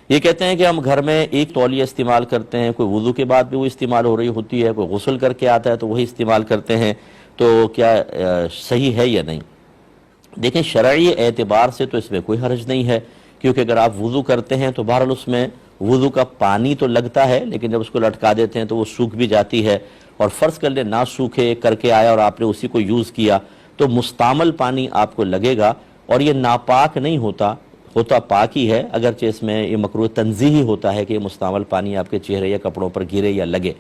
یہ کہتے ہیں کہ ہم گھر میں ایک تولیہ استعمال کرتے ہیں، کوئی وضو کے بعد بھی وہ استعمال ہو رہی ہوتی ہے، کوئی غسل کر کے آتا ہے تو وہی استعمال کرتے ہیں، تو کیا صحیح ہے یا نہیں؟ دیکھیں شرعی اعتبار سے تو اس میں کوئی حرج نہیں ہے، کیونکہ اگر آپ وضو کرتے ہیں تو بہرحال اس میں وضو کا پانی تو لگتا ہے، لیکن جب اس کو لٹکا دیتے ہیں تو وہ سوکھ بھی جاتی ہے، اور فرض کر لیں نہ سوکھے کر کے آیا اور آپ نے اسی کو یوز کیا تو مستعمل پانی آپ کو لگے گا، اور یہ ناپاک نہیں ہوتا پاک ہی ہے، اگرچہ اس میں یہ مکروہ تنزیہی ہوتا ہے کہ یہ مستعمل پانی آپ کے چہرے یا کپڑوں پر گرے یا لگے۔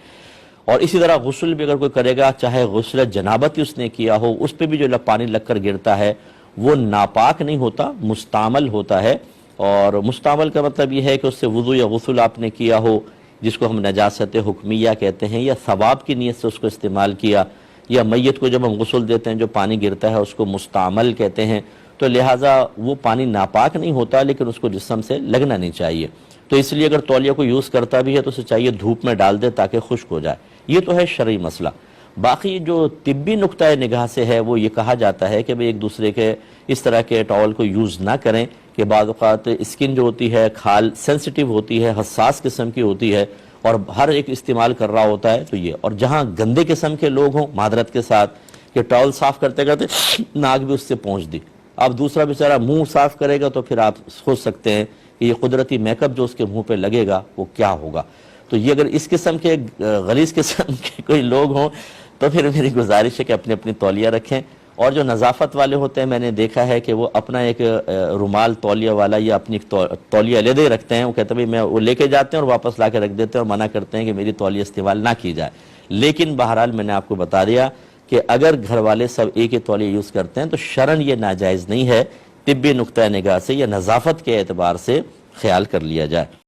اور اسی طرح غسل بھی اگر کوئی کرے گا، چاہے غسل جنابت ہی اس نے کیا ہو، اس پہ بھی جو پانی لگ کر گرتا ہے وہ ناپاک نہیں ہوتا، مستعمل ہوتا ہے۔ اور مستعمل کا مطلب یہ ہے کہ اس سے وضو یا غسل آپ نے کیا ہو، جس کو ہم نجاست حکمیہ کہتے ہیں، یا ثواب کی نیت سے اس کو استعمال کیا، یا میت کو جب ہم غسل دیتے ہیں جو پانی گرتا ہے اس کو مستعمل کہتے ہیں، تو لہٰذا وہ پانی ناپاک نہیں ہوتا، لیکن اس کو جسم سے لگنا نہیں چاہیے۔ تو اس لیے اگر تولیہ کو یوز کرتا بھی ہے تو اسے چاہیے دھوپ میں ڈال دے تاکہ خشک ہو جائے۔ یہ تو ہے شرعی مسئلہ۔ باقی جو طبی نقطہ نگاہ سے ہے وہ یہ کہا جاتا ہے کہ ایک دوسرے کے اس طرح کے ٹاول کو یوز نہ کریں، کہ بعض اوقات اسکن جو ہوتی ہے کھال سینسٹیو ہوتی ہے، حساس قسم کی ہوتی ہے، اور ہر ایک استعمال کر رہا ہوتا ہے، تو یہ اور جہاں گندے قسم کے لوگ ہوں معذرت کے ساتھ کہ ٹاول صاف کرتے کرتے ناک بھی اس سے پہنچ دی، اب دوسرا بیچارہ منہ صاف کرے گا تو پھر آپ سوچ سکتے ہیں کہ یہ قدرتی میک اپ جو اس کے منہ پہ لگے گا وہ کیا ہوگا۔ تو یہ اگر اس قسم کے غلیظ قسم کے کوئی لوگ ہوں تو پھر میری گزارش ہے کہ اپنی اپنی تولیہ رکھیں، اور جو نظافت والے ہوتے ہیں میں نے دیکھا ہے کہ وہ اپنا ایک رومال تولیہ والا یا اپنی تولیہ علیحدہ رکھتے ہیں، وہ کہتے ہیں میں وہ لے کے جاتے ہیں اور واپس لا کے رکھ دیتے ہیں اور منع کرتے ہیں کہ میری تولیہ استعمال نہ کی جائے۔ لیکن بہرحال میں نے آپ کو بتا دیا کہ اگر گھر والے سب ایک ہی تولیہ یوز کرتے ہیں تو شرعاً یہ ناجائز نہیں ہے، طبی نقطہ نگاہ سے یا نظافت کے اعتبار سے خیال کر لیا جائے۔